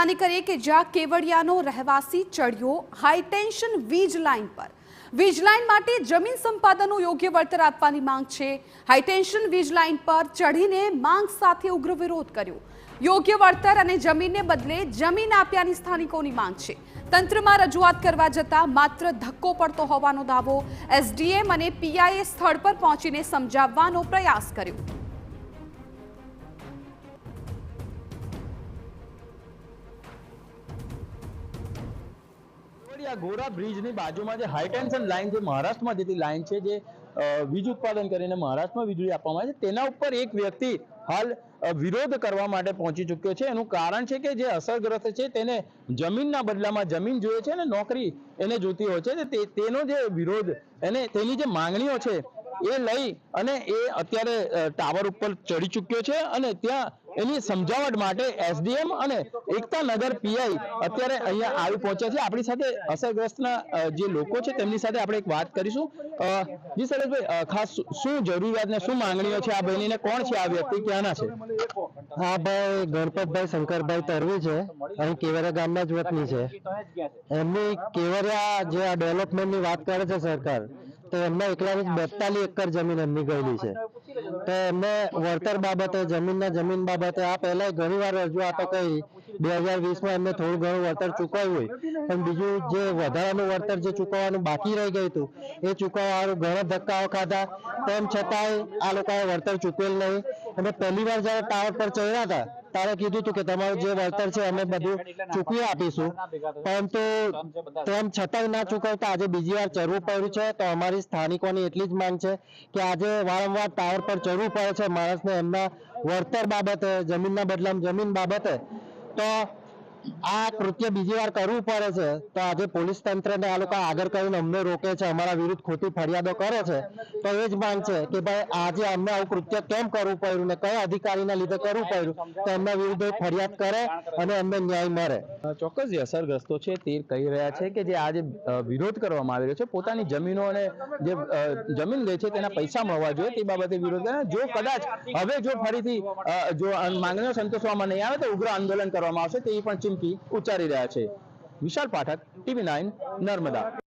જાણકારી કરીએ કે જ્યાં કેવડિયાનો રહેવાસી ચડ્યો હાઈટેન્શન વીજ લાઇન પર। વીજ લાઇન માટે જમીન સંપાદનનું યોગ્ય વળતર આપવાની માંગ છે। હાઈટેન્શન વીજ લાઇન પર ચઢીને માંગ સાથે ઉગ્ર વિરોધ કર્યો। યોગ્ય વળતર અને જમીનને બદલે જમીન આપ્યાની સ્થાનિકોની માંગ છે। તંત્રમાં રજૂઆત કરવા જતાં માત્ર ધક્કો પડતો હોવાનો દાવો। એસડીએમ અને પીઆઈએ સ્થળ પર પહોંચીને સમજાવવાનો પ્રયાસ કર્યો। ગોરા બ્રિજની બાજુમાં જે હાઈટેન્શન લાઇન છે, મહારાષ્ટ્રમાં જતી લાઇન છે, જે વીજ ઉત્પાદન કરીને મહારાષ્ટ્રમાં વીજળી આપવામાં આવે છે, તેના ઉપર એક વ્યક્તિ હાલ વિરોધ કરવા માટે પહોંચી ચૂક્યો છે। એનું કારણ છે કે જે અસરગ્રસ્ત છે તેને જમીનના બદલામાં જમીન જોઈએ છે અને નોકરી એને જોતી હોય છે। તેનો જે વિરોધ તેની જે માંગણીઓ છે એ લઈ અને એ અત્યારે ટાવર ઉપર ચડી ચૂક્યો છે અને ત્યાં એની સમજાવટ માટે એસડીએમ અને એકતા નગર પીઆઈ અત્યારે અહીંયા આવી પહોંચ્યા છે। આપણી સાથે અસરગ્રસ્તના જે લોકો છે તેમની સાથે આપણે એક વાત કરીશું। જી શૈલેષભાઈ, ખાસ શું જરૂરિયાત ને શું માંગણીઓ છે આ બહેનીને? કોણ છે આ વ્યક્તિ, ક્યાંના છે? હા ભાઈ, ગણપતભાઈ શંકરભાઈ તરવી છે, અહીં કેવડિયા ગામના જ વતની છે। એમની કેવડિયા જે આ ડેવલપમેન્ટની વાત કરે છે સરકાર, તો એમના એકલાની 42 એકર જમીન એમની ગયેલી છે। તો એમને વળતર બાબતે જમીન બાબતે આ પહેલા ઘણી વાર રજૂઆતો કરી। 2020માં એમને થોડું ઘણું વળતર ચૂકવ્યું હોય, પણ બીજું જે વધારાનું વળતર જે ચૂકવવાનું બાકી રહી ગયું હતું એ ચૂકવવાનું ઘણા ધક્કાઓ ખાધા, તેમ છતાંય આ લોકોએ વળતર ચૂકવેલ નહીં। અને પહેલી વાર જ્યારે ટાવર પર ચડ્યા હતા ત્યારે કીધું હતું કે તમારું જે વળતર છે અમે બધું ચૂકવી આપીશું, પરંતુ તેમ છતાંય ના ચૂકવતા આજે બીજી વાર ચડવું પડ્યું છે। તો અમારી સ્થાનિકોની એટલી જ માંગ છે કે આજે વારંવાર ટાવર પર ચડવું પડે છે માણસને એમના વળતર બાબતે, જમીનના બદલામાં જમીન બાબતે, તો આ કૃત્ય બીજી વાર કરવું પડે છે। તો આજે પોલીસ તંત્રને આ લોકો આગળ કરીને અમને રોકે છે, અમારા વિરુદ્ધ ખોટી ફરિયાદો કરે છે। તો એ જ માંગ છે કે ભાઈ આજે અમને આવું કૃત્ય કેમ કરવું પડ્યું ને કયા અધિકારીના લીધે કરવું પડ્યું, તો એમના વિરુદ્ધ ફરિયાદ કરે અને એમને ન્યાય મળે। ચોક્કસ જે અસરગ્રસ્તો છે તે કહી રહ્યા છે કે જે આજે વિરોધ કરવામાં આવી રહ્યો છે, પોતાની જમીનો અને જે જમીન લે છે તેના પૈસા મળવા જોઈએ તે બાબતે વિરોધ કરે। જો કદાચ હવે જો ફરીથી જો માંગણીઓ સંતોષવામાં નહીં આવે તો ઉગ્ર આંદોલન કરવામાં આવશે તેવી પણ ચીમકી ઉચ્ચારી રહ્યા છે। વિશાલ પાઠક, TV9, નર્મદા।